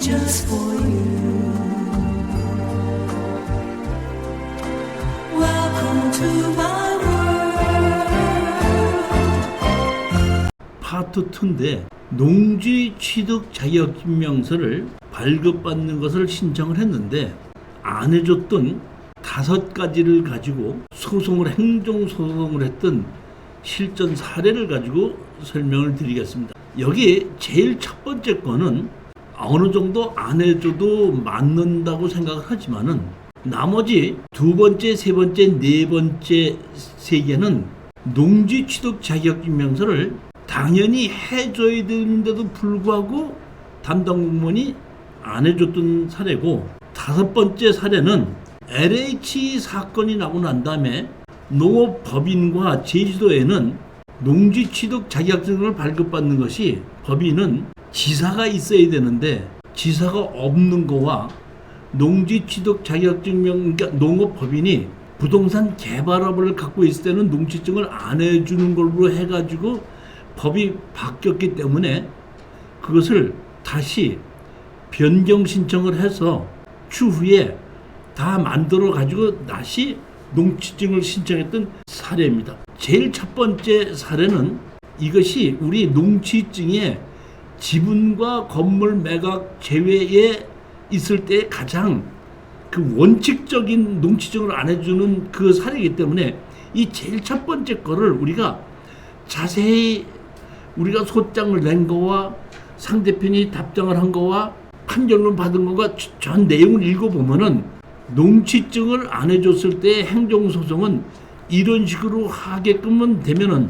just for you. Welcome to my world. 파트 2인데 농지 취득 자격증명서를 발급받는 것을 신청을 했는데 안 해줬던 5가지를 가지고 행정소송을 했던 실전 사례를 가지고 설명을 드리겠습니다. 여기 제일 첫 번째 거는 어느 정도 안 해줘도 맞는다고 생각을 하지만은 나머지 2번째, 3번째, 4번째 3개는 농지 취득 자격증명서를 당연히 해줘야 되는데도 불구하고 담당 공무원이 안 해줬던 사례고, 5번째 사례는 LH 사건이 나고 난 다음에 농업법인과 제주도에는 농지 취득 자격증을 발급받는 것이 법인은 지사가 있어야 되는데 지사가 없는 거와 농지 취득 자격증명, 그러니까 농업법인이 부동산 개발업을 갖고 있을 때는 농지증을 안 해주는 걸로 해가지고 법이 바뀌었기 때문에 그것을 다시 변경 신청을 해서 추후에 다 만들어 가지고 다시 농지증을 신청했던 사례입니다. 제일 첫 번째 사례는 이것이 우리 농지증에 지분과 건물 매각 제외에 있을 때 가장 그 원칙적인 농지증을 안 해주는 그 사례이기 때문에 이 제일 첫 번째 거를 우리가 자세히 우리가 소장을 낸 거와 상대편이 답장을 한 거와 판결문 받은 거가 전 내용을 읽어보면은 농지증을 안 해줬을 때 행정소송은 이런 식으로 하게끔은 되면은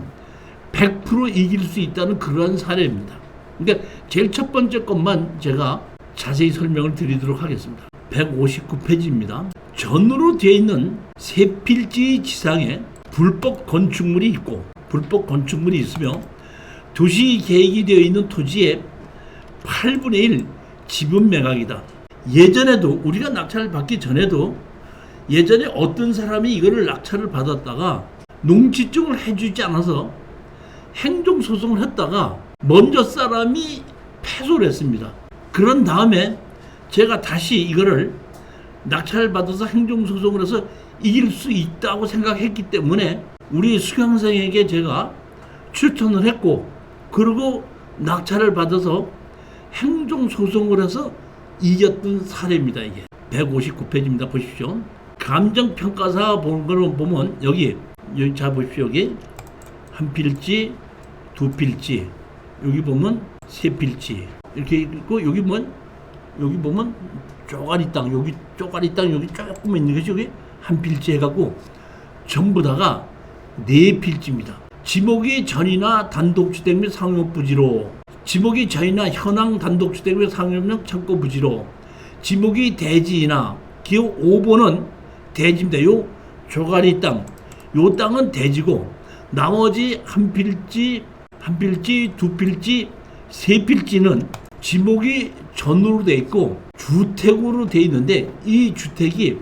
100% 이길 수 있다는 그러한 사례입니다. 그러니까 제일 첫 번째 것만 제가 자세히 설명을 드리도록 하겠습니다. 159페이지입니다. 전으로 되어 있는 세 필지 지상에 불법 건축물이 있으며 도시 계획이 되어 있는 토지의 8분의 1 지분 매각이다. 예전에도 우리가 낙찰을 받기 전에도 예전에 어떤 사람이 이거를 낙찰을 받았다가 농지증을 해주지 않아서 행정소송을 했다가 먼저 사람이 패소를 했습니다. 그런 다음에 제가 다시 이거를 낙찰을 받아서 행정소송을 해서 이길 수 있다고 생각했기 때문에 우리 수강생에게 제가 추천을 했고, 그리고 낙찰을 받아서 행정소송을 해서 이겼던 사례입니다. 이게 159페이지입니다. 보십시오. 감정평가사 보면 여기 자 보십시오. 여기 한 필지, 두 필지, 여기 보면 세 필지 이렇게 있고, 여기 보면 쪼가리 땅, 여기 쪼가리 땅 여기 조금 있는 것이 여기 한 필지 해갖고 전부 다가 4필지입니다. 지목이 전이나 단독주택 및 상업부지로, 지목이 전이나 현황 단독주택 및 상업용 창고 부지로, 지목이 대지이나 기호 5번은 대지입니다. 요 조가리 땅, 요 땅은 대지고 나머지 한 필지, 두 필지, 세 필지는 지목이 전으로 돼 있고 주택으로 돼 있는데 이 주택이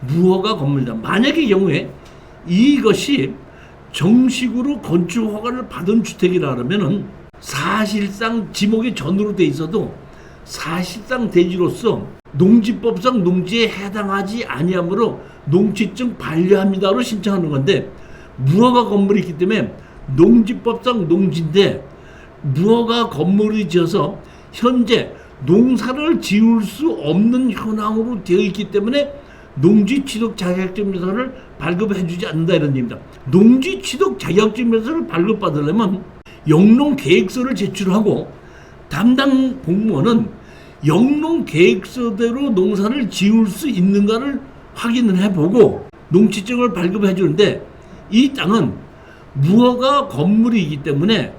무허가 건물이다. 만약의 경우에 이것이 정식으로 건축 허가를 받은 주택이라 그러면은 사실상 지목이 전으로 돼 있어도 사실상 대지로서 농지법상 농지에 해당하지 아니하므로 농지증 반려합니다로 신청하는 건데, 무허가 건물이 있기 때문에 농지법상 농지인데 무허가 건물이 지어서 현재 농사를 지을 수 없는 현황으로 되어 있기 때문에 농지 취득 자격증명서를 발급해주지 않는다 이런 얘기입니다. 농지 취득 자격증명서를 발급받으려면 영농계획서를 제출하고 담당 공무원은 영농계획서대로 농사를 지을 수 있는가를 확인을 해보고 농지증을 발급해주는데, 이 땅은 무허가 건물이기 때문에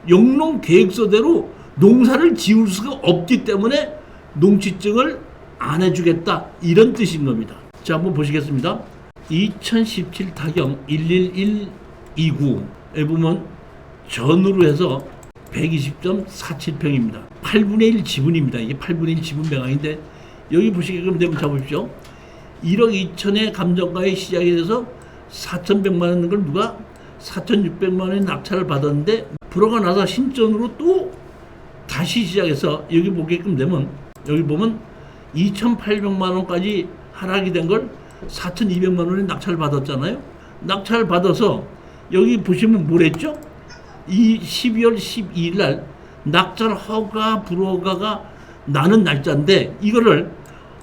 영농계획서대로 농사를 지을 수가 없기 때문에 농지증을 안 해주겠다 이런 뜻인 겁니다. 자, 한번 보시겠습니다. 2017 타경 11129에 보면 전으로 해서 120.47평입니다. 8분의 1 지분입니다. 이게 8분의 1 지분 매각인데 여기 보시게끔 되면 잡으십시오. 1억 2천의 감정가에 시작이 돼서 4,100만 원인 걸 누가 4,600만 원의 낙찰을 받았는데 불어가 나서 신전으로 또 다시 시작해서 여기 보게끔 되면 여기 보면 2,800만 원까지 하락이 된 걸 4,200만 원에 낙찰 받았잖아요. 낙찰 받아서 여기 보시면 뭐랬죠? 이 12월 12일 날 낙찰 허가 불허가가 나는 날짜인데 이거를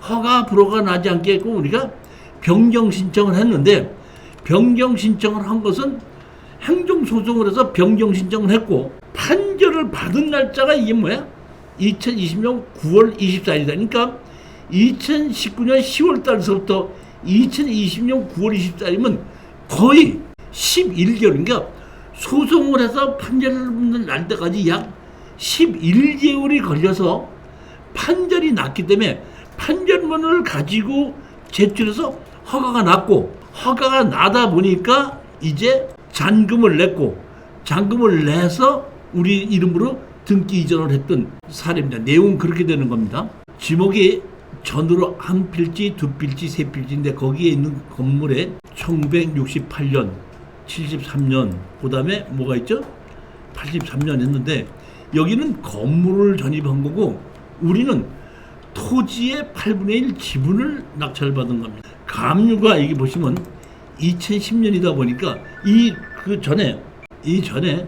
허가 불허가 나지 않게끔 우리가 변경 신청을 했는데 변경 신청을 한 것은 행정소송을 해서 변경 신청을 했고 판결을 받은 날짜가 이게 뭐야? 2020년 9월 24일이다. 그러니까 2019년 10월 달서부터 2020년 9월 24일이면 거의 11개월, 그러니까 소송을 해서 판결을 받는 날 때까지 약 11개월이 걸려서 판결이 났기 때문에 판결문을 가지고 제출해서 허가가 났고 허가가 나다 보니까 이제 잔금을 냈고 잔금을 내서 우리 이름으로 등기 이전을 했던 사례입니다. 내용은 그렇게 되는 겁니다. 지목이 전으로 한 필지, 두 필지, 세 필지인데 거기에 있는 건물에 1968년, 73년, 그 다음에 뭐가 있죠? 83년 했는데 여기는 건물을 전입한 거고 우리는 토지의 8분의 1 지분을 낙찰받은 겁니다. 감유가 여기 보시면 2010년이다 보니까 이 전에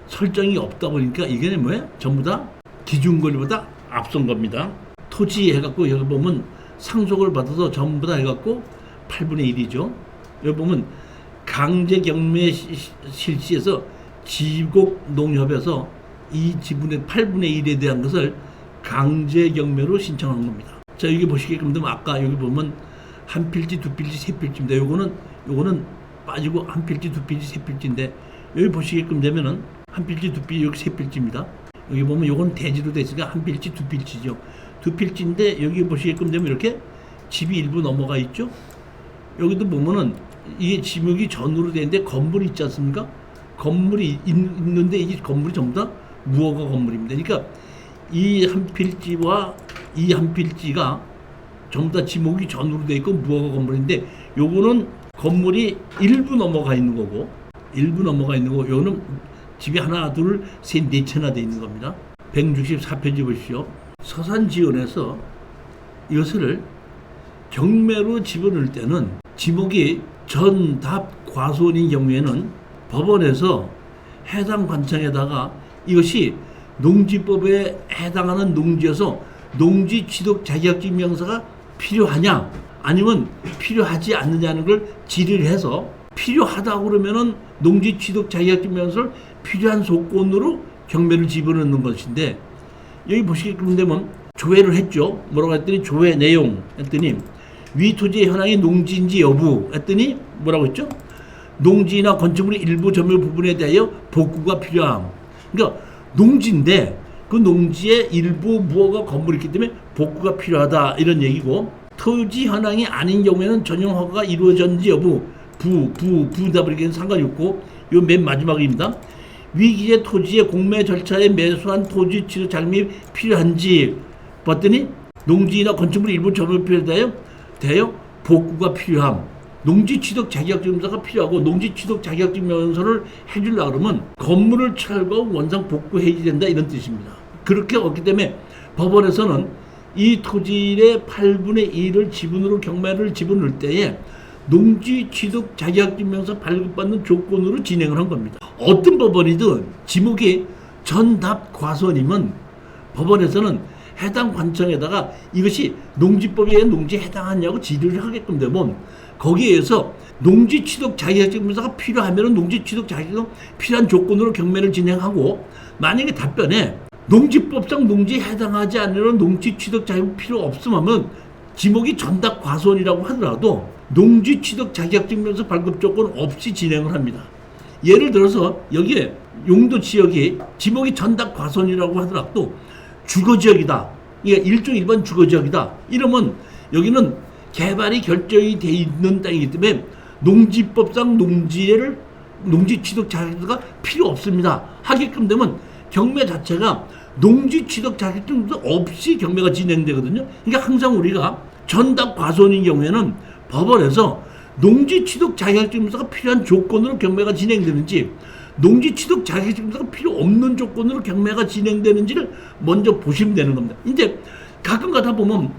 설정이 없다 보니까 이게 뭐야? 전부 다 기준 권리보다 앞선 겁니다. 토지 해갖고 여기 보면 상속을 받아서 전부 다 해갖고 8분의 1이죠. 여기 보면 강제 경매 실시해서 지곡농협에서 이 지분의 8분의 1에 대한 것을 강제 경매로 신청한 겁니다. 자, 여기 보시게끔 되면 아까 여기 보면 한 필지, 두 필지, 세 필지인데 요거는 빠지고 한 필지, 두 필지, 세 필지인데 여기 보시게끔 되면은 한 필지, 두 필지, 여기 세 필지입니다. 여기 보면 요건 대지로 돼 있으니까 한 필지, 두 필지죠. 두 필지인데 여기 보시게끔 되면 이렇게 집이 일부 넘어가 있죠. 여기도 보면은 이게 지목이 전으로 되는데 건물이 있지 않습니까? 건물이 있는데 이게 건물이 전부 다 무허가 건물입니다. 그러니까 이 한 필지와 이 한 필지가 전부 다 지목이 전으로 돼 있고 무허가 건물인데 요거는 건물이 일부 넘어가 있는 거고 요거는 집이 하나, 둘, 셋, 네 채나 돼 있는 겁니다. 164페이지 보십시오. 서산지원에서 이것을 경매로 집어넣을 때는 지목이 전답 과수원인 경우에는 법원에서 해당 관청에다가 이것이 농지법에 해당하는 농지여서 농지 취득 자격증 명사가 필요하냐 아니면 필요하지 않느냐는 걸 질의를 해서 필요하다고 그러면은 농지 취득 자격증 명사를 필요한 조건으로 경매를 집어넣는 것인데 여기 보시게끔 되면 조회를 했죠. 뭐라고 했더니 조회 내용 했더니 위 토지의 현황이 농지인지 여부 했더니 뭐라고 했죠? 농지나 건축물의 일부 점유 부분에 대하여 복구가 필요함. 그러니까 농지인데 그 농지의 일부 무허가 건물이 있기 때문에 복구가 필요하다 이런 얘기고 토지 현황이 아닌 경우에는 전용 허가가 이루어졌는지 여부 부답이라는 상관이 없고 요 맨 마지막입니다. 위기의 토지의 공매 절차에 매수한 토지 취득 자금이 필요한지 봤더니 농지나 건축물 일부 점유표에 대하여 복구가 필요함. 농지 취득 자격증명서가 필요하고 농지 취득 자격증명서를 해주려고 그러면 건물을 철거하고 원상 복구해야 된다 이런 뜻입니다. 그렇게 없기 때문에 법원에서는 이 토지의 8분의 1을 지분으로 경매를 집어넣을 때에 농지 취득 자격증명서 발급받는 조건으로 진행을 한 겁니다. 어떤 법원이든 지목이 전답 과수원이면 법원에서는 해당 관청에다가 이것이 농지법에 농지에 해당하냐고 질의를 하게끔 되면 거기에서 농지 취득 자격증명서가 필요하면 농지 취득 자격증명 필요한 조건으로 경매를 진행하고 만약에 답변에 농지법상 농지에 해당하지 않으면 농지 취득 자격 필요 없으면 지목이 전답 과수원이라고 하더라도 농지 취득 자격증명서 발급 조건 없이 진행을 합니다. 예를 들어서 여기에 용도 지역이 지목이 전답 과수원이라고 하더라도 주거지역이다. 이게 1종 1번 주거지역이다. 이러면 여기는 개발이 결정이 돼 있는 땅이기 때문에 농지법상 농지 취득 자격증가 필요 없습니다. 하게끔 되면 경매 자체가 농지 취득 자격증도 없이 경매가 진행되거든요. 그러니까 항상 우리가 전답 과수원인 경우에는 법원에서 농지 취득 자격증서가 필요한 조건으로 경매가 진행되는지 농지 취득 자격증명서가 필요 없는 조건으로 경매가 진행되는지를 먼저 보시면 되는 겁니다. 이제 가끔 가다 보면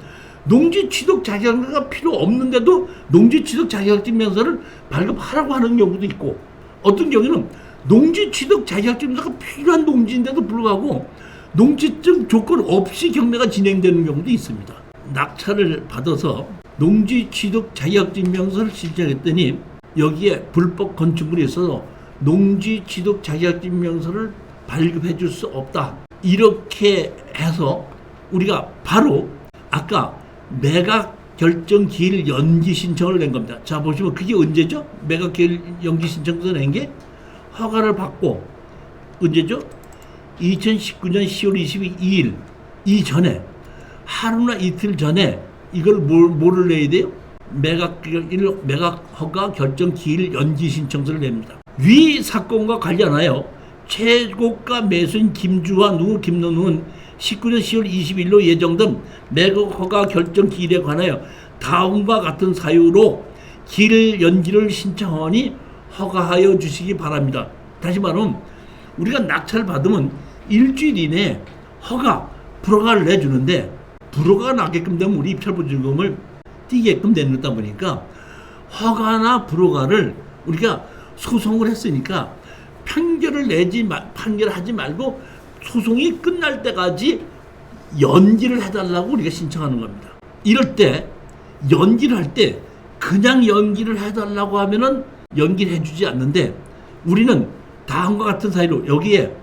농지 취득 자격증명서가 필요 없는데도 농지 취득 자격증명서를 발급하라고 하는 경우도 있고, 어떤 경우는 농지 취득 자격증명서가 필요한 농지인데도 불구하고 농지증 조건 없이 경매가 진행되는 경우도 있습니다. 낙찰을 받아서 농지 취득 자격증명서를 신청했더니 여기에 불법 건축물이 있어서 농지 취득 자격증명서를 발급해 줄 수 없다. 이렇게 해서 우리가 바로 아까 매각 결정 기일 연기 신청을 낸 겁니다. 자, 보시면 그게 언제죠? 매각 기일 연기 신청서 낸 게 허가를 받고 언제죠? 2019년 10월 22일 이전에, 하루나 이틀 전에 이걸 뭐를 내야 돼요? 매각 허가 결정 기일 연기 신청서를 냅니다. 위 사건과 관련하여 최고가 매수인 김주화 김노는 19년 10월 20일로 예정된 매각 허가 결정 기일에 관하여 다음과 같은 사유로 기일 연기를 신청하니 허가하여 주시기 바랍니다. 다시 말하면 우리가 낙찰 받으면 일주일 이내에 불허가를 내주는데, 불허가 나게끔 되면 우리 입찰보증금을 띄게끔 되다 보니까 허가나 불허가를 우리가 소송을 했으니까 판결하지 말고 소송이 끝날 때까지 연기를 해달라고 우리가 신청하는 겁니다. 이럴 때 연기를 할 때 그냥 연기를 해달라고 하면은 연기를 해주지 않는데, 우리는 다음과 같은 사유로 여기에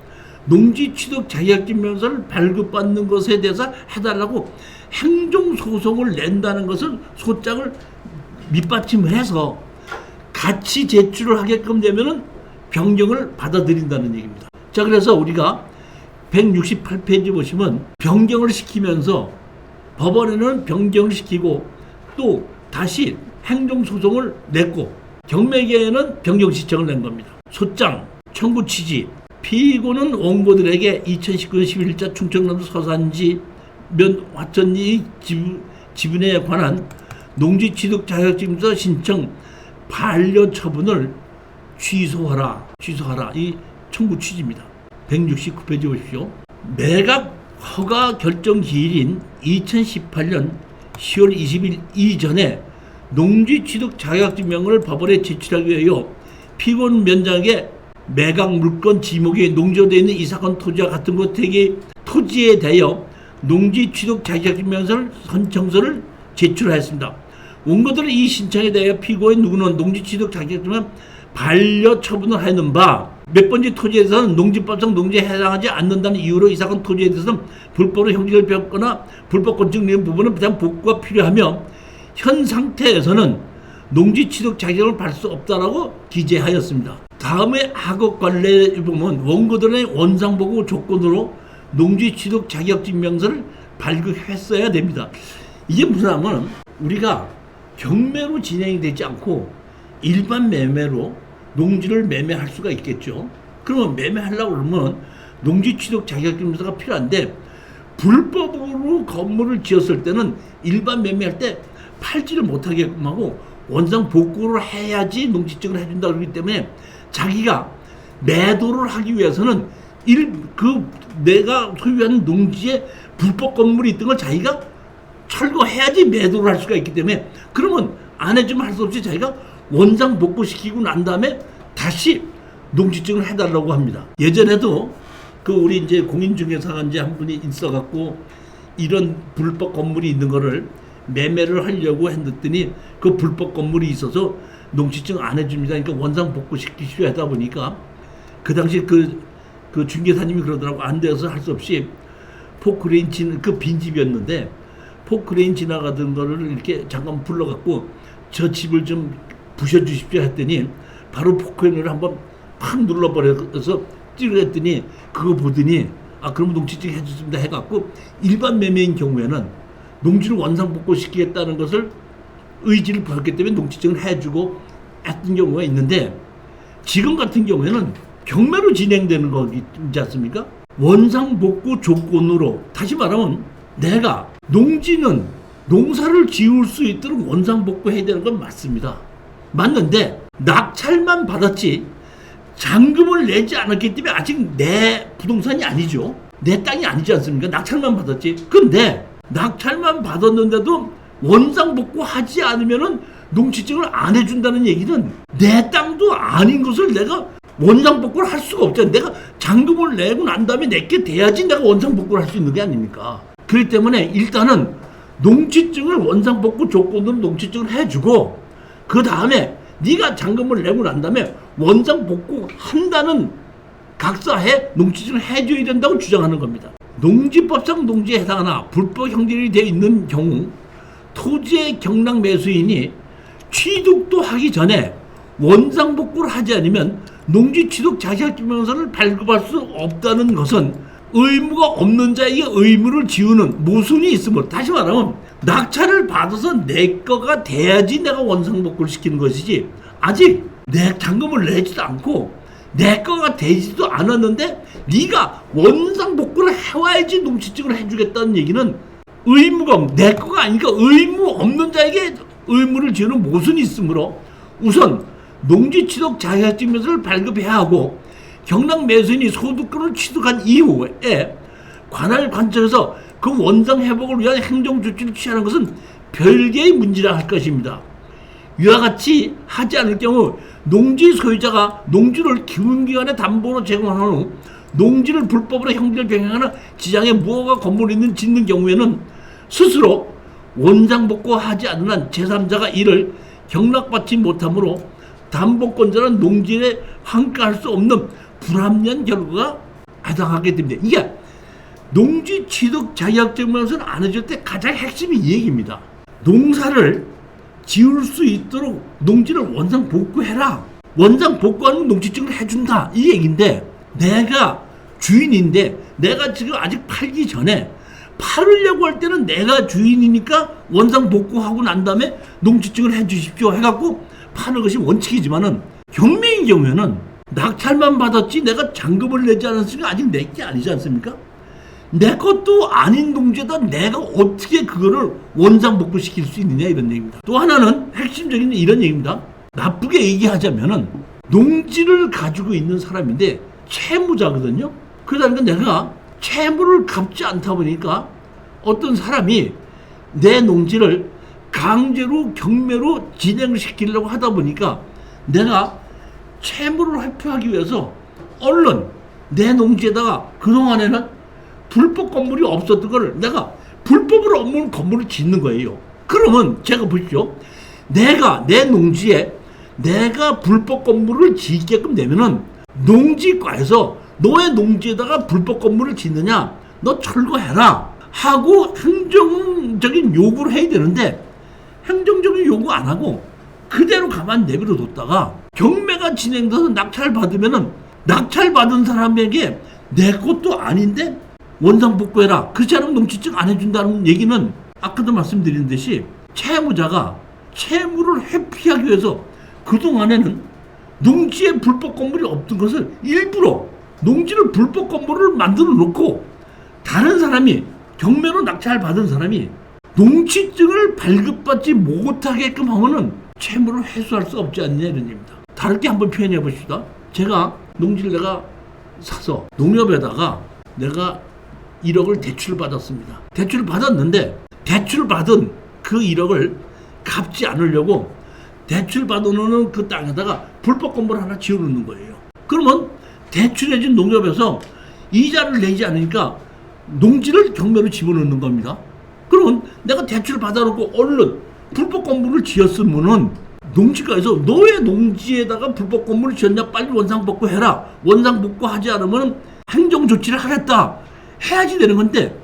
농지 취득 자격증명서를 발급받는 것에 대해서 해달라고 행정소송을 낸다는 것을 소장을 밑받침을 해서 같이 제출을 하게끔 되면은 변경을 받아들인다는 얘기입니다. 자, 그래서 우리가 168페이지 보시면 변경을 시키면서 법원에는 변경을 시키고 또 다시 행정소송을 냈고 경매계에는 변경 신청을 낸 겁니다. 소장, 청구 취지, 피고는 원고들에게 2019년 11일자 충청남도 서산지 화천리 지분에 관한 농지 취득 자격증명서 신청 반려 처분을 취소하라. 이 청구 취지입니다. 169페이지 보십시오. 매각 허가 결정 기일인 2018년 10월 20일 이전에 농지 취득 자격증명을 법원에 제출하기 위하여 피고는 면장에게 매각 물건 지목에 농지되어 있는 이 사건 토지와 같은 곳에게 토지에 대하여 농지 취득 자격증명서를 선청서를 제출하였습니다. 원고들은 이 신청에 대하여 피고인 누구는 농지 취득 자격증명 반려 처분을 하였는 바 몇 번째 토지에 대해서는 농지법상 농지에 해당하지 않는다는 이유로 이 사건 토지에 대해서는 불법으로 형식을 배웠거나 불법 건축 내용 부분은 대한 복구가 필요하며 현 상태에서는 농지 취득 자격을 받을 수 없다라고 기재하였습니다. 다음에 학업 관례에 보면 원고들의 원상보고 조건으로 농지 취득 자격증명서를 발급했어야 됩니다. 이게 무슨 하면 우리가 경매로 진행이 되지 않고 일반 매매로 농지를 매매할 수가 있겠죠. 그러면 매매하려고 그러면 농지 취득 자격증명서가 필요한데, 불법으로 건물을 지었을 때는 일반 매매할 때 팔지를 못하게끔 하고 원상 복구를 해야지 농지증을 해준다 그러기 때문에 자기가 매도를 하기 위해서는 내가 소유하는 농지에 불법 건물이 있던 걸 자기가 철거해야지 매도를 할 수가 있기 때문에, 그러면 안 해주면 할 수 없이 자기가 원상 복구시키고 난 다음에 다시 농지증을 해달라고 합니다. 예전에도 우리 이제 공인중개사가 이제 한 분이 있어갖고 이런 불법 건물이 있는 거를 매매를 하려고 했더니 그 불법 건물이 있어서 농지증 안 해줍니다. 그러니까 원상 복구시키셔야 하다 보니까 그 당시 그 중개사님이 그러더라고. 안 돼서 할 수 없이 포크레인 그 빈집이었는데 포크레인 지나가던 거를 이렇게 잠깐 불러갖고 저 집을 좀 부셔주십시오 했더니 바로 포크레인을 한번 팍 눌러버려서 찌르랬더니 그거 보더니 그럼 농지증 해주십니다 해갖고 일반 매매인 경우에는 농지를 원상 복구시키겠다는 것을 의지를 보였기 때문에 농지증을 해주고 했던 경우가 있는데, 지금 같은 경우에는 경매로 진행되는 거지 않습니까? 원상 복구 조건으로, 다시 말하면 내가 농지는 농사를 지을 수 있도록 원상 복구해야 되는 건 맞습니다. 맞는데 낙찰만 받았지 잔금을 내지 않았기 때문에 아직 내 부동산이 아니죠. 내 땅이 아니지 않습니까? 낙찰만 받았지. 근데 낙찰만 받았는데도 원상 복구하지 않으면은 농지증을 안 해준다는 얘기는 내 땅도 아닌 것을 내가 원상 복구를 할 수가 없잖아. 내가 잔금을 내고 난 다음에 내게 돼야지 내가 원상 복구를 할 수 있는 게 아닙니까? 그렇기 때문에 일단은 농지증을 원상 복구 조건으로 농지증을 해주고 그 다음에 네가 잔금을 내고 난 다음에 원상 복구한다는 각서에 농지증을 해줘야 된다고 주장하는 겁니다. 농지법상 농지에 해당하나 불법 형질이 되어 있는 경우 토지의 경락 매수인이 취득도 하기 전에 원상 복구를 하지 않으면 농지 취득 자격증명서를 발급할 수 없다는 것은 의무가 없는 자에게 의무를 지우는 모순이 있으므로, 다시 말하면 낙찰을 받아서 내 거가 돼야지 내가 원상 복구를 시키는 것이지 아직 내 잔금을 내지도 않고 내 거가 되지도 않았는데 네가 원상 복구를 해와야지 농지증을 해주겠다는 얘기는 의무가 내 거가 아니니까 의무 없는 자에게 의무를 지우는 모순이 있으므로 우선 농지 취득 자격증명서를 발급해야 하고 경락 매수인이 소득권을 취득한 이후에 관할 관청에서 그 원상 회복을 위한 행정 조치를 취하는 것은 별개의 문제라 할 것입니다. 이와 같이 하지 않을 경우 농지 소유자가 농지를 기운기관에 담보로 제공한 후 농지를 불법으로 형질 병행하는 지장에 무허가 건물이 있는 짓는 경우에는 스스로 원상 복구하지 않는 한 제3자가 이를 경락받지 못하므로 담보권자는 농지에 환가할 수 없는 불합리한 결과가 해당하게 됩니다. 이게 농지 취득 자격증명서를 안 해줄 때 가장 핵심이 이 얘기입니다. 농사를 지을 수 있도록 농지를 원상 복구해라. 원상 복구하는 농지증을 해준다. 이 얘기인데 내가 주인인데 내가 지금 아직 팔기 전에 팔으려고 할 때는 내가 주인이니까 원상 복구하고 난 다음에 농지증을 해주십시오 해갖고 파는 것이 원칙이지만은 경매인 경우에는 낙찰만 받았지 내가 잔금을 내지 않았으니까 아직 내 게 아니지 않습니까? 내 것도 아닌 농지에다 내가 어떻게 그거를 원상 복구시킬 수 있느냐 이런 얘기입니다. 또 하나는 핵심적인 이런 얘기입니다. 나쁘게 얘기하자면은 농지를 가지고 있는 사람인데 채무자거든요. 그러다 보니까 내가 채무를 갚지 않다 보니까 어떤 사람이 내 농지를 강제로 경매로 진행을 시키려고 하다 보니까 내가 채무를 회피하기 위해서 얼른 내 농지에다가 그동안에는 불법 건물이 없었던 걸 내가 불법으로 없는 건물을 짓는 거예요. 그러면 제가 보십시오. 내가 내 농지에 내가 불법 건물을 짓게끔 되면은 농지과에서 너의 농지에다가 불법 건물을 짓느냐 너 철거해라 하고 행정적인 요구를 해야 되는데 행정적인 요구 안 하고 그대로 가만 내버려 뒀다가 경매가 진행돼서 낙찰 받으면은 낙찰 받은 사람에게 내 것도 아닌데 원상 복구해라. 그렇지 않으면 농지증 안 해준다는 얘기는 아까도 말씀드린 듯이 채무자가 채무를 회피하기 위해서 그동안에는 농지에 불법 건물이 없던 것을 일부러 농지를 불법 건물을 만들어 놓고 다른 사람이 경매로 낙찰 받은 사람이 농지증을 발급받지 못하게끔 하면은 채무를 회수할 수 없지 않냐 이런 얘기입니다. 다르게 한번 표현해 봅시다. 제가 농지를 내가 사서 농협에다가 내가 1억을 대출을 받았습니다. 대출을 받았는데 대출 받은 그 1억을 갚지 않으려고 대출 받아놓는 그 땅에다가 불법 건물 하나 지어놓는 거예요. 그러면 대출해준 농협에서 이자를 내지 않으니까 농지를 경매로 집어넣는 겁니다. 그러면 내가 대출을 받아놓고 얼른 불법 건물을 지었으면은 농지가에서 너의 농지에다가 불법 건물을 지었냐 빨리 원상 복구해라. 원상 복구하지 않으면 행정 조치를 하겠다. 해야지 되는 건데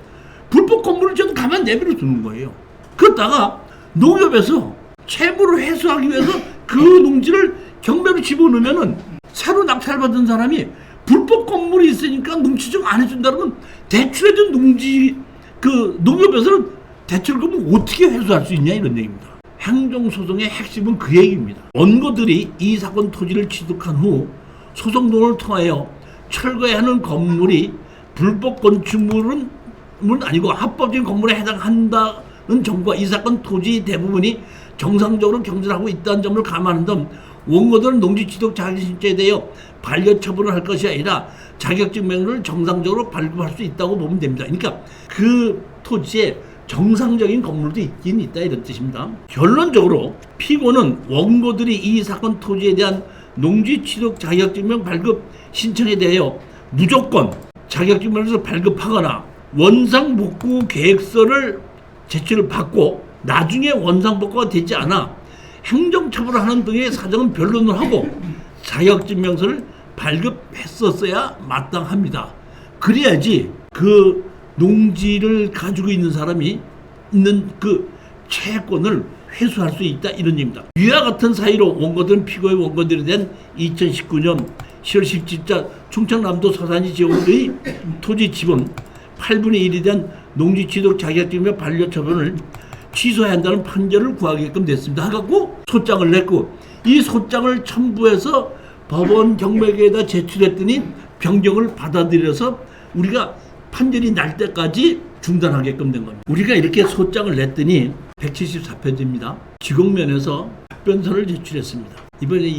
불법 건물을 지어도 가만 내버려 두는 거예요. 그러다가 농협에서 채무를 회수하기 위해서 그 농지를 경매로 집어넣으면은 새로 낙찰받은 사람이 불법 건물이 있으니까 농지증 안 해준다면 대출해준 농지 그 농협에서는 대출금을 어떻게 회수할 수 있냐 이런 얘기입니다. 행정소송의 핵심은 그 얘기입니다. 원고들이 이 사건 토지를 취득한 후 소송동을 통하여 철거해야 하는 건물이 불법 건축물은 아니고 합법적인 건물에 해당한다는 정보와 이 사건 토지 대부분이 정상적으로 경질하고 있다는 점을 감안한 다음 원고들은 농지 취득 자격신청에 대하여 반려 처분을 할 것이 아니라 자격증명서를 정상적으로 발급할 수 있다고 보면 됩니다. 그러니까 그 토지에 정상적인 건물도 있긴 있다 이런 뜻입니다. 결론적으로 피고는 원고들이 이 사건 토지에 대한 농지 취득 자격증명 발급 신청에 대하여 무조건 자격증명서를 발급하거나 원상복구 계획서를 제출을 받고 나중에 원상복구가 되지 않아 행정처분을 하는 등의 사정은 변론을 하고 자격증명서를 발급했었어야 마땅합니다. 그래야지 그 농지를 가지고 있는 사람이 있는 그 채권을 회수할 수 있다 이런 얘기입니다. 위와 같은 사유로 원고들은 피고의 원고들에 대한 2019년 10월 17일 충청남도 서산시 지역의 토지 지분 8분의 1에 대한 농지 취득 자격증명 반려 처분을 취소해야 한다는 판결을 구하게끔 됐습니다. 하고 소장을 냈고 이 소장을 첨부해서 법원 경매계에다 제출했더니 변경을 받아들여서 우리가 판결이 날 때까지 중단하게끔 된 겁니다. 우리가 이렇게 소장을 냈더니 174페이지입니다. 지공면에서 답변서를 제출했습니다. 이번에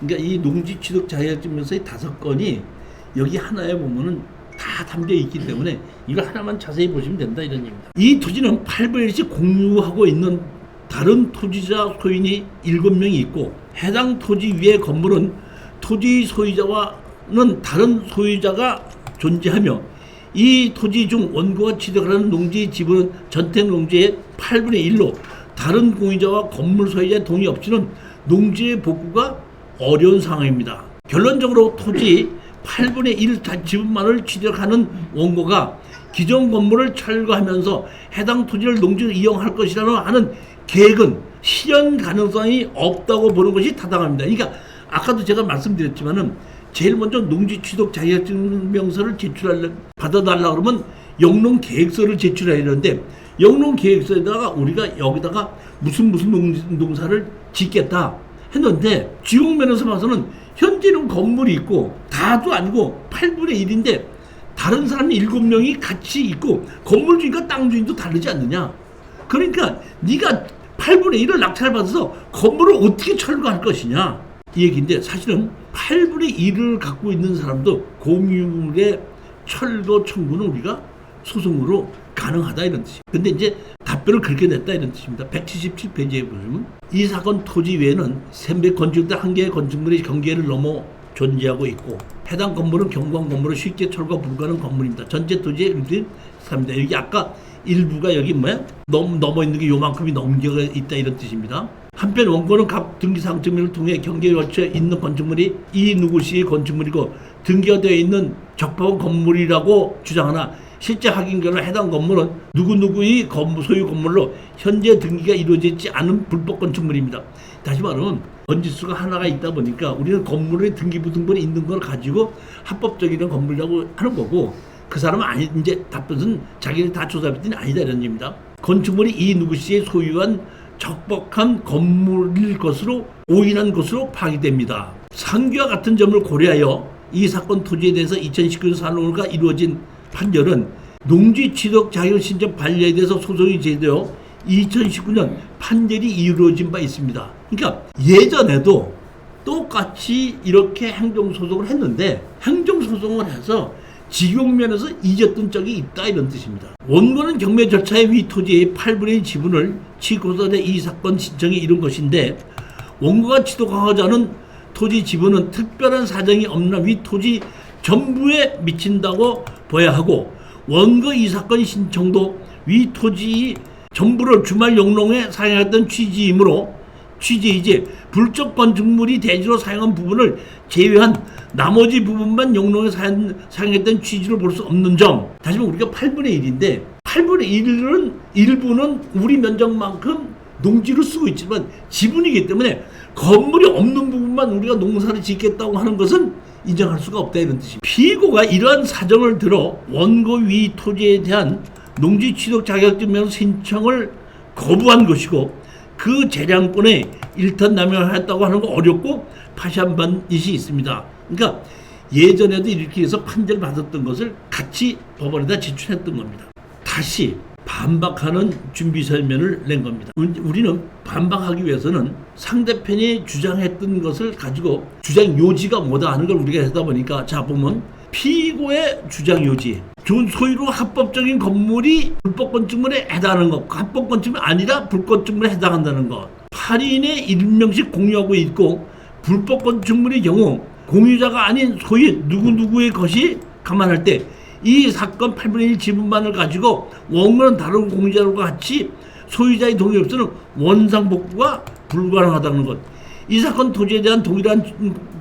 그러니까 이 농지 취득 자격증명서의 5건이 여기 하나에 보면은 다 담겨 있기 때문에 이거 하나만 자세히 보시면 된다 이런 얘기입니다. 이 토지는 8분의 1씩 공유하고 있는 다른 토지자 소인이 7명이 있고 해당 토지 위의 건물은 토지 소유자와는 다른 소유자가 존재하며 이 토지 중 원고가 취득하는 농지 지분은 전택 농지의 8분의 1로 다른 공유자와 건물 소유자의 동의 없이는 농지의 복구가 어려운 상황입니다. 결론적으로 토지 8분의 1 지분만을 취득하는 원고가 기존 건물을 철거하면서 해당 토지를 농지로 이용할 것이라는 하는 계획은 실현 가능성이 없다고 보는 것이 타당합니다. 그러니까 아까도 제가 말씀드렸지만은 제일 먼저 농지 취득 자격증명서를 받아달라 그러면 영농 계획서를 제출해야 되는데 영농 계획서에다가 우리가 여기다가 무슨 농사를 짓겠다 했는데 지공면에서 봐서는 현재는 건물이 있고 다도 아니고 8분의 1인데 다른 사람이 7명이 같이 있고 건물 주인과 땅 주인도 다르지 않느냐. 그러니까 네가 8분의 1을 낙찰받아서 건물을 어떻게 철거할 것이냐 이 얘기인데 사실은 8분의 1을 갖고 있는 사람도 공유의 철거 청구는 우리가 소송으로 가능하다 이런 뜻이에요. 근데 이제 답변을 그렇게 냈다 이런 뜻입니다. 177페이지에 보시면 이 사건 토지 외에는 샘백 건축된 한 개의 건축물이 경계를 넘어 존재하고 있고 해당 건물은 경관 건물은 쉽게 철거 불가능한 건물입니다. 전체 토지의 일부인 사람입니다. 여기 아까 일부가 여기 넘어 있는 게 요만큼이 넘겨 있다 이런 뜻입니다. 한편 원고는 각 등기사항 증명을 통해 경계에 걸쳐 있는 건축물이 이 누구씨의 건축물이고 등기가 되어 있는 적법한 건물이라고 주장하나 실제 확인 결과 해당 건물은 누구누구의 소유 건물로 현재 등기가 이루어지지 않은 불법 건축물입니다. 다시 말하면 번지수가 하나가 있다 보니까 우리는 건물의 등기부등본이 있는 걸 가지고 합법적인 건물이라고 하는 거고 그 사람은 아니 이제 답변은 자기는 다 조사했더니 아니다 이런 얘기입니다. 건축물이 이 누구씨의 소유한 적법한 건물일 것으로 오인한 것으로 파악됩니다. 상규와 같은 점을 고려하여 이 사건 토지에 대해서 2019년 산업가 이루어진 판결은 농지 취득 자격 신청 반려에 대해서 소송이 제기되어 2019년 판결이 이루어진 바 있습니다. 그러니까 예전에도 똑같이 이렇게 행정소송을 했는데 행정소송을 해서 지공면에서 이겼던 적이 있다 이런 뜻입니다. 원고는 경매 절차에 위 토지의 8분의 1 지분을 취소돼 이 사건 신청이 이룬 것인데 원고가 취득하고자 하는 토지 지분은 특별한 사정이 없는 위 토지 전부에 미친다고 봐야 하고 원고 이 사건 신청도 위 토지 전부를 주말 영농에 사용했던 취지이지 불적 건축물이 대지로 사용한 부분을 제외한 나머지 부분만 영농에 사용했던 취지를 볼 수 없는 점. 다시 말해 우리가 8분의 1인데 8분의 1은 일부는 우리 면적만큼 농지를 쓰고 있지만 지분이기 때문에 건물이 없는 부분만 우리가 농사를 짓겠다고 하는 것은 인정할 수가 없다 이런 뜻입니다. 피고가 이러한 사정을 들어 원고 위 토지에 대한 농지 취득 자격증명 신청을 거부한 것이고 그 재량권에 일턴 남용을 했다고 하는 거 어렵고 파시한 반이 있습니다. 그러니까 예전에도 이렇게 해서 판결 받았던 것을 같이 법원에다 제출했던 겁니다. 다시 반박하는 준비 설명을 낸 겁니다. 우리는 반박하기 위해서는 상대편이 주장했던 것을 가지고 주장 요지가 뭐다 하는 걸 우리가 하다 보니까, 자 보면 피고의 주장 요지, 소유로 합법적인 건물이 불법 건축물에 해당하는 것, 합법 건축물이 아니라 불건축물에 해당한다는 것, 8인의 1명씩 공유하고 있고 불법 건축물의 경우 공유자가 아닌 소유 누구누구의 것이 감안할 때 이 사건 8분의 1 지분만을 가지고 원고는 다른 공유자들과 같이 소유자의 동의 없이는 원상복구가 불가능하다는 것, 이 사건 토지에 대한 동일한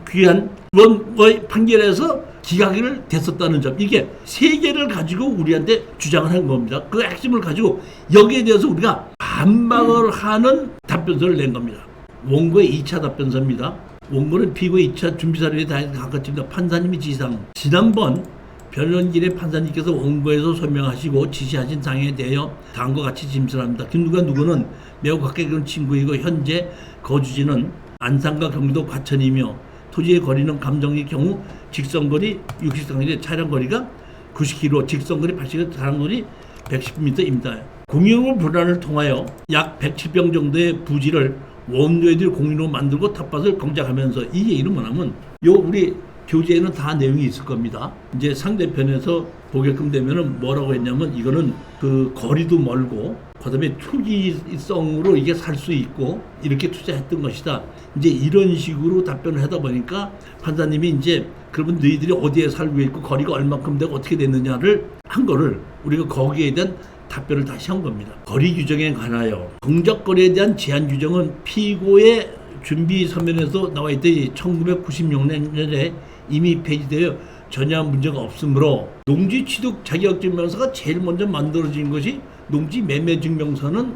귀한 원고의 판결에서 기각을 됐었다는 점, 이게 세 개를 가지고 우리한테 주장을 한 겁니다. 그 핵심을 가지고 여기에 대해서 우리가 반박을 하는 답변서를 낸 겁니다. 원고의 2차 답변서입니다. 원고는 피고의 2차 준비서류에 다 가깝습니다. 판사님이 지시사항, 지난번 변론길에 판사님께서 원고에서 설명하시고 지시하신 사항에 대하여 다음과 같이 짐설합니다. 누구는 매우 가까이 온 친구이고 현재 거주지는 안산과 경기도 과천이며 토지의 거리는 감정의 경우 직선거리 60cm, 차량거리가 90km, 직선거리 80km, 차량거리 110m입니다. 공유물 분할을 통하여 약 107평 정도의 부지를 원료애들 공유로 만들고 텃밭을 공작하면서, 이 얘기는 뭐냐면 우리 교재에는 다 내용이 있을 겁니다. 이제 상대편에서 보게끔 되면은 뭐라고 했냐면, 이거는 그 거리도 멀고 그다음에 투기성으로 이게 살 수 있고 이렇게 투자했던 것이다. 이제 이런 식으로 답변을 하다 보니까 판사님이 이제 그러면 너희들이 어디에 살고 있고 거리가 얼마큼 되고 어떻게 됐느냐를 한 거를 우리가 거기에 대한 답변을 다시 한 겁니다. 거리 규정에 관하여 공적거리에 대한 제한 규정은 피고의 준비 서면에서 나와 있듯이 1996년에 이미 폐지되어 전혀 문제가 없으므로 농지 취득 자격증명서가 제일 먼저 만들어진 것이 농지 매매 증명서는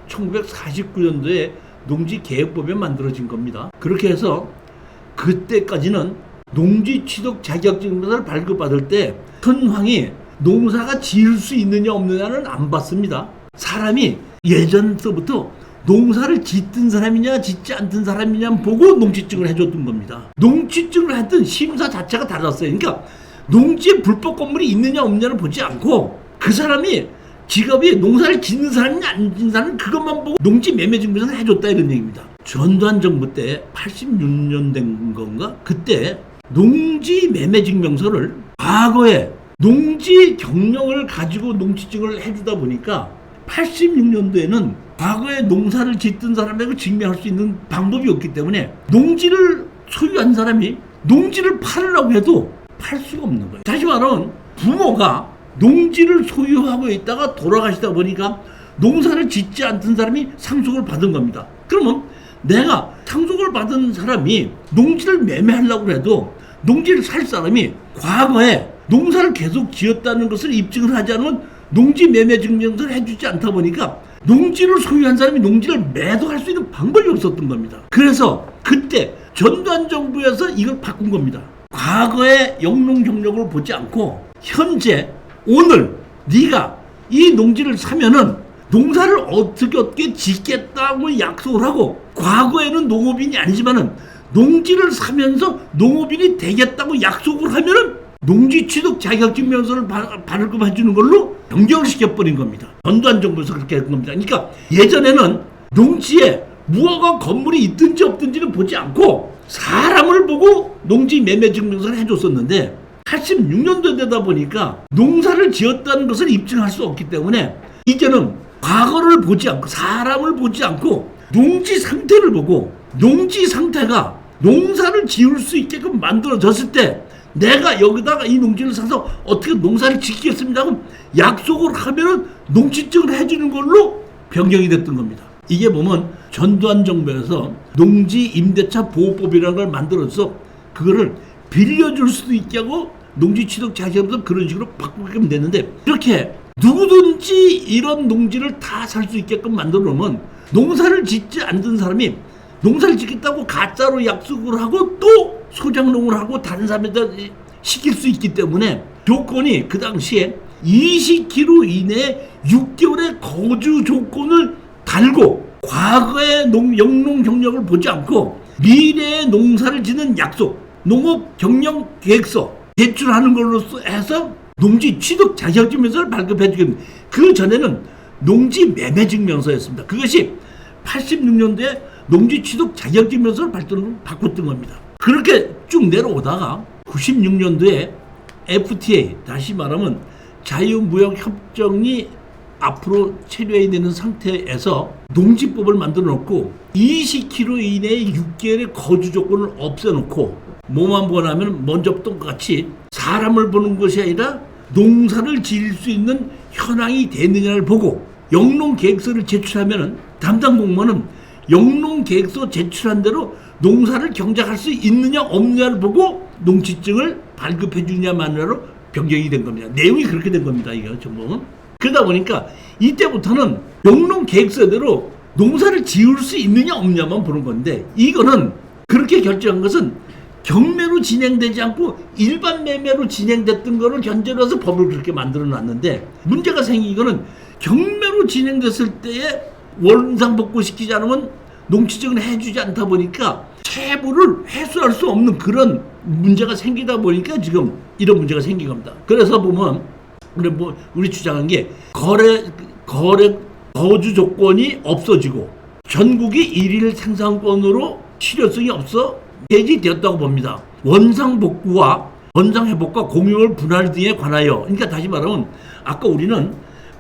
1949년도에 농지개혁법에 만들어진 겁니다. 그렇게 해서 그때까지는 농지 취득 자격증명서를 발급받을 때 선황이 농사가 지을 수 있느냐 없느냐는 안 봤습니다. 사람이 예전서부터 농사를 짓던 사람이냐 짓지 않던 사람이냐 보고 농지증을 해줬던 겁니다. 농지증을 했던 심사 자체가 달랐어요. 그러니까 농지에 불법 건물이 있느냐 없느냐를 보지 않고 그 사람이 직업이 농사를 짓는 사람이냐 안 짓는 사람, 그것만 보고 농지 매매 증명서를 해줬다, 이런 얘기입니다. 전두환 정부 때 86년 된 건가? 그때 농지 매매 증명서를 과거에 농지 경력을 가지고 농지증을 해주다 보니까 86년도에는 과거에 농사를 짓던 사람에게 증명할 수 있는 방법이 없기 때문에 농지를 소유한 사람이 농지를 팔으려고 해도 팔 수가 없는 거예요. 다시 말하면 부모가 농지를 소유하고 있다가 돌아가시다 보니까 농사를 짓지 않던 사람이 상속을 받은 겁니다. 그러면 내가 상속을 받은 사람이 농지를 매매하려고 해도 농지를 살 사람이 과거에 농사를 계속 지었다는 것을 입증을 하지 않으면 농지 매매 증명서를 해주지 않다 보니까 농지를 소유한 사람이 농지를 매도할 수 있는 방법이 없었던 겁니다. 그래서 그때 전두환 정부에서 이걸 바꾼 겁니다. 과거의 영농 경력을 보지 않고 현재 오늘 네가 이 농지를 사면은 농사를 어떻게 짓겠다고 약속을 하고, 과거에는 농업인이 아니지만은 농지를 사면서 농업인이 되겠다고 약속을 하면은 농지 취득 자격증명서를 발급해주는 걸로 변경을 시켜버린 겁니다. 전두환 정부에서 그렇게 한 겁니다. 그러니까 예전에는 농지에 무허가 건물이 있든지 없든지는 보지 않고 사람을 보고 농지 매매 증명서를 해줬었는데 86년도 되다 보니까 농사를 지었다는 것을 입증할 수 없기 때문에 이제는 과거를 보지 않고 사람을 보지 않고 농지 상태를 보고, 농지 상태가 농사를 지을 수 있게끔 만들어졌을 때 내가 여기다가 이 농지를 사서 어떻게 농사를 짓겠습니다 하고 약속을 하면은 농지증을 해주는 걸로 변경이 됐던 겁니다. 이게 보면 전두환 정부에서 농지 임대차 보호법이라는 걸 만들어서 그거를 빌려줄 수도 있게 하고 농지 취득 자격증도 그런 식으로 바꾸게끔 됐는데, 이렇게 누구든지 이런 농지를 다 살 수 있게끔 만들어 놓으면 농사를 짓지 않던 사람이 농사를 짓겠다고 가짜로 약속을 하고 또 소장농을 하고 다른 사람한테 시킬 수 있기 때문에 조건이 그 당시에 20km 이내에 6개월의 거주 조건을 달고 과거의 영농 경력을 보지 않고 미래의 농사를 짓는 약속, 농업 경영 계획서 제출하는 걸로 해서 농지 취득 자격증명서를 발급해주겠습니다. 그 전에는 농지 매매 증명서였습니다. 그것이 86년도에 농지 취득 자격증명서를 바꿨던 겁니다. 그렇게 쭉 내려오다가 96년도에 FTA, 다시 말하면 자유무역협정이 앞으로 체류해야 되는 상태에서 농지법을 만들어 놓고 20km 이내에 6개월의 거주 조건을 없애놓고 뭐만 보냐면 먼저 본 것 같이 사람을 보는 것이 아니라 농사를 지을 수 있는 현황이 되느냐를 보고 영농계획서를 제출하면 담당 공무원은 영농계획서 제출한 대로 농사를 경작할 수 있느냐 없느냐를 보고 농지증을 발급해 주느냐 마느냐로 변경이 된 겁니다. 내용이 그렇게 된 겁니다. 이거 전부. 그러다 보니까 이때부터는 영농계획서대로 농사를 지을 수 있느냐 없느냐만 보는 건데, 이거는 그렇게 결정한 것은 경매로 진행되지 않고 일반 매매로 진행됐던 거를 견제로 해서 법을 그렇게 만들어 놨는데, 문제가 생긴 거는 경매로 진행됐을 때에 원상복구시키지 않으면 농지증을 해주지 않다 보니까 채무를 회수할 수 없는 그런 문제가 생기다 보니까 지금 이런 문제가 생긴 겁니다. 그래서 보면 우리 주장한 게 거래 거주 조건이 없어지고 전국이 일일 생산권으로 실효성이 없어 폐지되었다고 봅니다. 원상복구와 원상회복과 공유물 분할 등에 관하여, 그러니까 다시 말하면 아까 우리는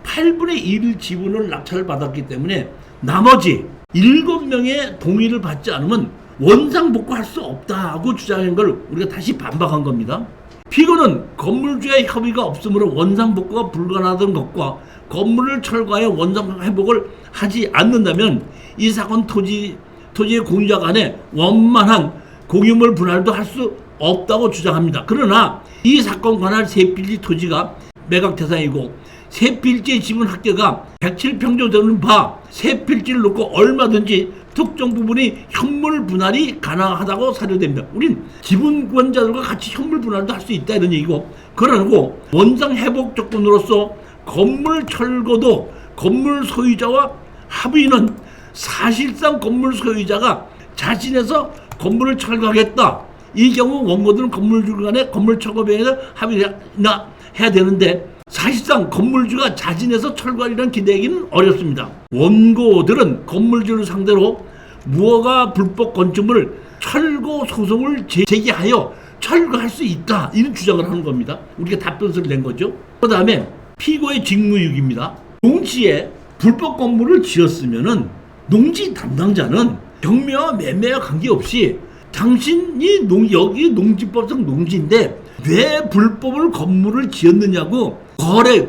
8분의 1 지분을 낙찰을 받았기 때문에 나머지 7명의 동의를 받지 않으면 원상복구할 수 없다고 주장한 걸 우리가 다시 반박한 겁니다. 피고는 건물주의 협의가 없으므로 원상복구가 불가능하던 것과 건물을 철거하여 원상회복을 하지 않는다면 이 사건 토지의 공유자 간에 원만한 공유물 분할도 할 수 없다고 주장합니다. 그러나 이 사건 관할 세필지 토지가 매각 대상이고 세필지의 지분 합계가 107평 되는 바 세필지를 놓고 얼마든지 특정 부분이 현물 분할이 가능하다고 사료됩니다. 우린 지분권자들과 같이 현물 분할도 할 수 있다 이런 얘기고, 그러고 원상 회복 조건으로서 건물 철거도 건물 소유자와 합의는 사실상 건물 소유자가 자신에서 건물을 철거하겠다. 이 경우 원고들은 건물주 간에 건물 철거 비용에서 합의나 해야 되는데 사실상 건물주가 자진해서 철거하리라는 기대하기는 어렵습니다. 원고들은 건물주를 상대로 무허가 불법 건축물을 철거 소송을 제기하여 철거할 수 있다, 이런 주장을 하는 겁니다. 우리가 답변서를 낸 거죠. 그 다음에 피고의 직무유기입니다. 농지에 불법 건물을 지었으면은 농지 담당자는 경매와 매매와 관계없이 당신이 여기 농지법상 농지인데 왜 불법을 건물을 지었느냐고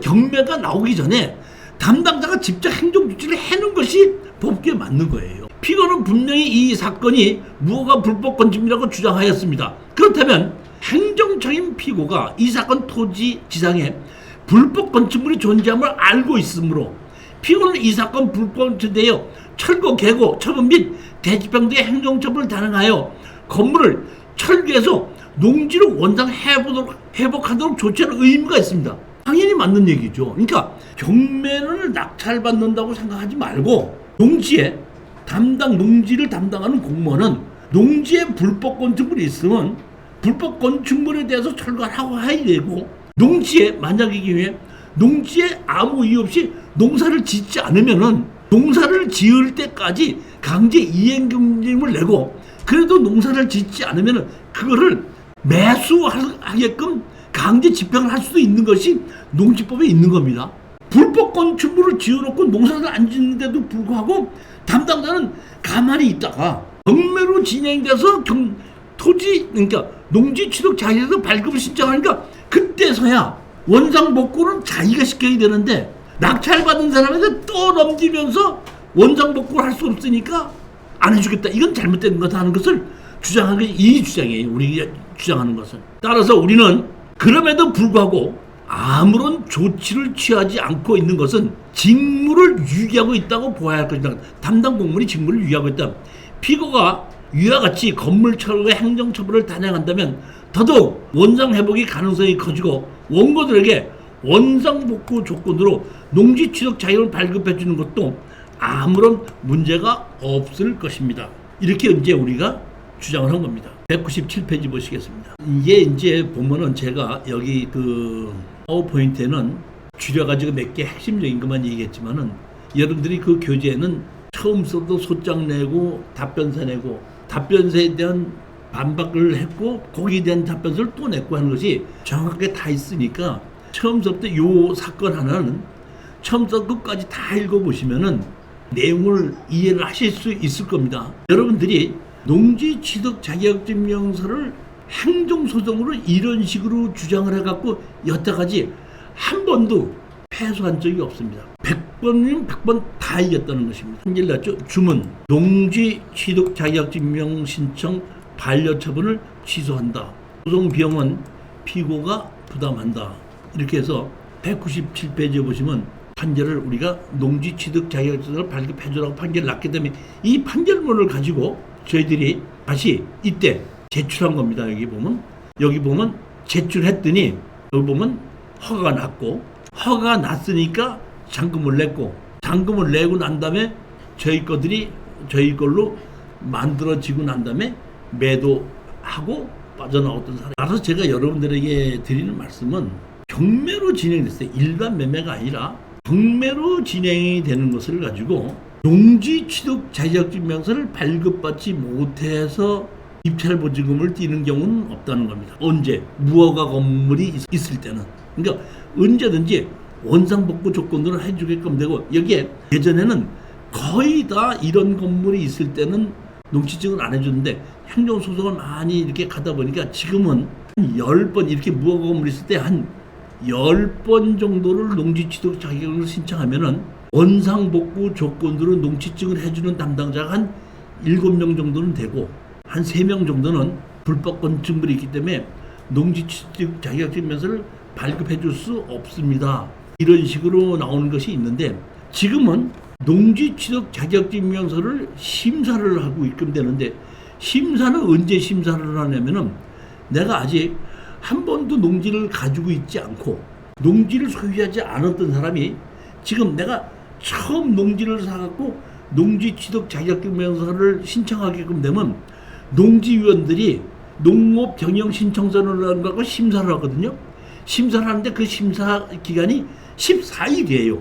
경매가 나오기 전에 담당자가 직접 행정조치를 해놓은 것이 법규에 맞는 거예요. 피고는 분명히 이 사건이 무허가 불법 건축이라고 주장하였습니다. 그렇다면 행정처인 피고가 이 사건 토지 지상에 불법 건축물이 존재함을 알고 있으므로 피고는 이 사건 불법 건축되어 철거, 개고, 처분 및 대지평 등의 행정처분을 단행하여 건물을 철거해서 농지로 원상 회복하도록 조치하는 의무가 있습니다. 당연히 맞는 얘기죠. 그러니까 경매를 낙찰받는다고 생각하지 말고 농지에 농지를 담당하는 공무원은 농지에 불법 건축물이 있으면 불법 건축물에 대해서 철거하고 해야 되고, 농지에 만약에 경우에 농지에 아무 이유 없이 농사를 짓지 않으면은 농사를 지을 때까지 강제 이행금을 내고, 그래도 농사를 짓지 않으면은 그거를 매수하게끔 강제 집행을 할 수도 있는 것이 농지법에 있는 겁니다. 불법 건축물을 지어놓고 농사를 안 짓는데도 불구하고 담당자는 가만히 있다가 경매로 진행돼서 그러니까 농지 취득 자격에서 발급을 신청하니까 그때서야 원상복구는 자기가 시켜야 되는데 낙찰받은 사람한테 또 넘기면서 원상복구를 할 수 없으니까 안 해주겠다. 이건 잘못된 거다 하는 것을 주장하는 게 이 주장이에요. 우리가 주장하는 것은. 따라서 우리는 그럼에도 불구하고 아무런 조치를 취하지 않고 있는 것은 직무를 유기하고 있다고 보아야 할 것이다. 담당 공무원이 직무를 유기하고 있다. 피고가 이와 같이 건물 철거 행정처분을 단행한다면 더더욱 원상 회복이 가능성이 커지고 원고들에게 원상복구 조건으로 농지 취득 자격을 발급해 주는 것도 아무런 문제가 없을 것입니다. 이렇게 이제 우리가 주장을 한 겁니다. 197페이지 보시겠습니다. 이게 이제 보면은 제가 여기 파워포인트에는 줄여가지고 몇 개 핵심적인 것만 얘기했지만은 여러분들이 그 교재에는 처음 써도 소장 내고 답변서 내고 답변서에 대한 반박을 했고 거기에 대한 답변서를 또 냈고 하는 것이 정확하게 다 있으니까 처음부터 요 사건 하나는 처음부터 끝까지 다 읽어보시면은 내용을 이해를 하실 수 있을 겁니다. 여러분들이 농지 취득 자격증명서를 행정소송으로 이런 식으로 주장을 해갖고 여태까지 한 번도 패소한 적이 없습니다. 100번이면 100번 다 이겼다는 것입니다. 한길 났죠? 주문, 농지 취득 자격증명 신청 반려처분을 취소한다. 소송 비용은 피고가 부담한다. 이렇게 해서 197페이지에 보시면 판결을 우리가 농지 취득 자격증을 발급해주라고 판결을 났기 때문에 이 판결문을 가지고 저희들이 다시 이때 제출한 겁니다. 여기 보면 제출했더니 여기 보면 허가가 났고 허가가 났으니까 잔금을 냈고 잔금을 내고 난 다음에 저희 걸로 만들어지고 난 다음에 매도하고 빠져나왔던 사람. 따라서 제가 여러분들에게 드리는 말씀은 경매로 진행됐어요. 일반 매매가 아니라 경매로 진행이 되는 것을 가지고 농지 취득 자격증명서를 발급받지 못해서 입찰보증금을 띄는 경우는 없다는 겁니다. 언제? 무허가 건물이 있을 때는. 그러니까 언제든지 원상복구 조건으로 해주게끔 되고 여기에 예전에는 거의 다 이런 건물이 있을 때는 농지증을 안 해주는데 행정소송을 많이 이렇게 가다 보니까 지금은 한 10번 이렇게 무허가 건물이 있을 때 한 10번 정도를 농지취득 자격을 신청하면은 원상복구 조건으로 농지증을 해주는 담당자가 한 7명 정도는 되고 한 3명 정도는 불법 건축물이 있기 때문에 농지취득 자격증명서를 발급해 줄 수 없습니다. 이런 식으로 나오는 것이 있는데 지금은 농지취득 자격증명서를 심사를 하고 있게 되는데 심사는 언제 심사를 하냐면은 내가 아직 한 번도 농지를 가지고 있지 않고 농지를 소유하지 않았던 사람이 지금 내가 처음 농지를 사갖고 농지취득 자격증명서를 신청하게끔 되면 농지위원들이 농업경영신청서를 하고 심사를 하거든요. 심사를 하는데 그 심사 기간이 14일이에요.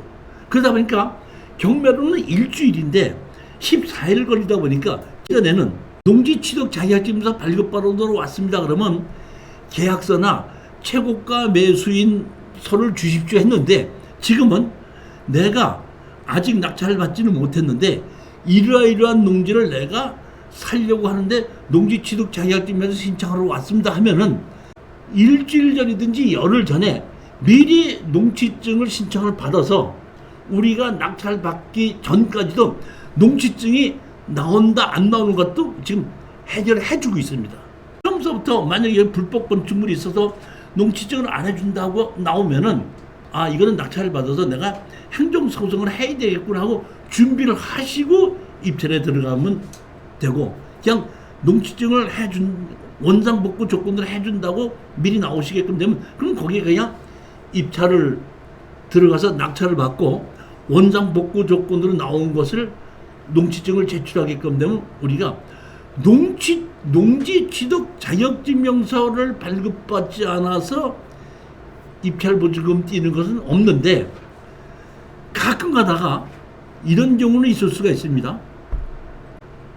그러다 보니까 경매로는 일주일인데 14일 걸리다 보니까 이전에는 농지취득 자격증명서 발급받으러 왔습니다. 그러면 계약서나 최고가 매수인 서를 주십시오 했는데 지금은 내가 아직 낙찰을 받지는 못했는데 이러이러한 농지를 내가 살려고 하는데 농지취득 자격증명서 신청하러 왔습니다 하면은 일주일 전이든지 열흘 전에 미리 농지증을 신청을 받아서 우리가 낙찰 받기 전까지도 농지증이 나온다 안 나오는 것도 지금 해결해 주고 있습니다. 처음부터 만약에 불법 건축물이 있어서 농지증을 안 해준다고 나오면은 아 이거는 낙찰을 받아서 내가 행정소송을 해야 되겠구나 하고 준비를 하시고 입찰에 들어가면 되고 그냥 농지증을 해준 원상복구 조건을 해준다고 미리 나오시게끔 되면 그럼 거기에 그냥 입찰을 들어가서 낙찰을 받고 원상복구 조건으로 나온 것을 농지증을 제출하게끔 되면 우리가 농지취득 자격증명서를 발급받지 않아서 입찰보증금 띄는 것은 없는데 가끔 가다가 이런 경우는 있을 수가 있습니다.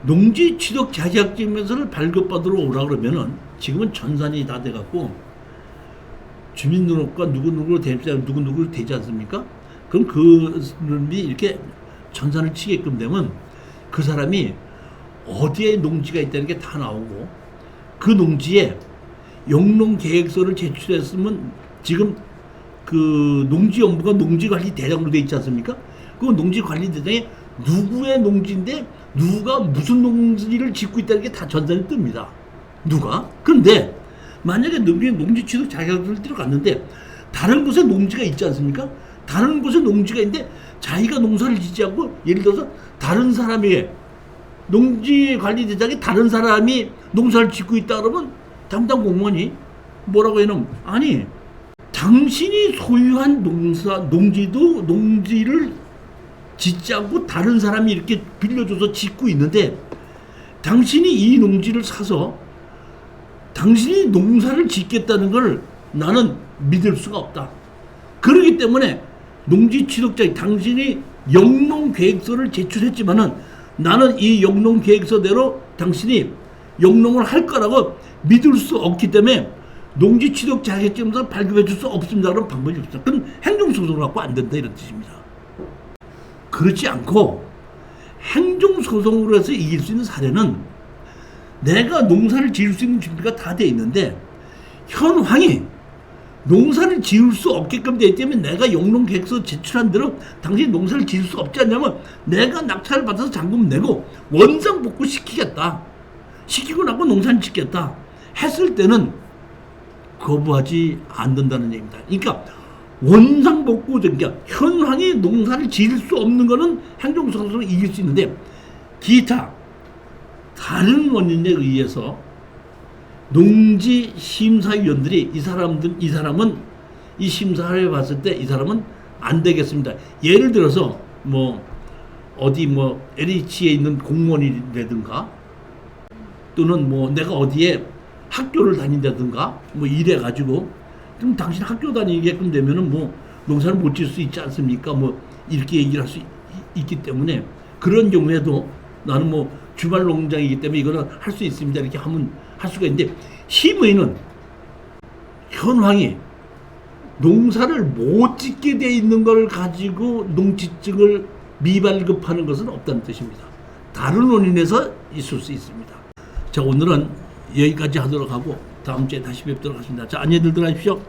농지취득 자격증명서를 발급받으러 오라 그러면은 지금은 전산이 다 돼갖고 주민등록과 누구누구로 되지 않습니까? 그럼 그 사람이 이렇게 전산을 치게끔 되면 그 사람이 어디에 농지가 있다는 게 다 나오고 그 농지에 영농계획서를 제출했으면 지금 그 농지연부가 농지관리대장으로 돼 있지 않습니까? 그 농지관리대장에 누구의 농지인데 누가 무슨 농지를 짓고 있다는 게 다 전산이 뜹니다. 누가? 그런데 만약에 농지취득 자격을 들어갔는데 다른 곳에 농지가 있지 않습니까? 다른 곳에 농지가 있는데 자기가 농사를 짓지 않고 예를 들어서 다른 사람에게 농지관리대장에 다른 사람이 농사를 짓고 있다 그러면 담당 공무원이 뭐라고 해놓으면 아니 당신이 소유한 농지를 짓지 않고 다른 사람이 이렇게 빌려줘서 짓고 있는데 당신이 이 농지를 사서 당신이 농사를 짓겠다는 걸 나는 믿을 수가 없다. 그렇기 때문에 농지 취득자 당신이 영농 계획서를 제출했지만은 나는 이 영농 계획서대로 당신이 영농을 할 거라고 믿을 수 없기 때문에 농지 취득 자격증서 발급해 줄 수 없습니다. 그런 방법이 없어. 그건 행정소송을 갖고 안 된다 이런 뜻입니다. 그렇지 않고 행정소송으로 해서 이길 수 있는 사례는 내가 농사를 지을 수 있는 준비가 다 돼 있는데 현황이 농사를 지을 수 없게끔 되기 때문에 내가 영농계획서 제출한 대로 당신이 농사를 지을 수 없지 않냐면 내가 낙찰을 받아서 잔금 내고 원상복구 시키겠다. 시키고 나고 농사를 짓겠다. 했을 때는 거부하지 않는다는 얘기입니다. 그러니까 원상복구, 그러니까 현황이 농사를 지을 수 없는 거는 행정소송으로 이길 수 있는데 기타 다른 원인에 의해서 농지 심사위원들이 이 사람은 이 심사를 해봤을 때 이 사람은 안 되겠습니다. 예를 들어서 뭐 어디 뭐 LH에 있는 공무원이라든가 또는 뭐 내가 어디에 학교를 다닌다든가 뭐 이래 가지고 좀 당신 학교 다니게끔 되면은 뭐 농사를 못 지을 수 있지 않습니까? 뭐 이렇게 얘기를 할 수 있기 때문에 그런 경우에도 나는 뭐 주말 농장이기 때문에 이거는 할 수 있습니다. 이렇게 하면 할 수가 있는데 심의는 현황이 농사를 못 짓게 돼 있는 걸 가지고 농지증을 미발급하는 것은 없다는 뜻입니다. 다른 원인에서 있을 수 있습니다. 자, 오늘은 여기까지 하도록 하고 다음 주에 다시 뵙도록 하겠습니다. 자, 안녕히 들도록 하십시오.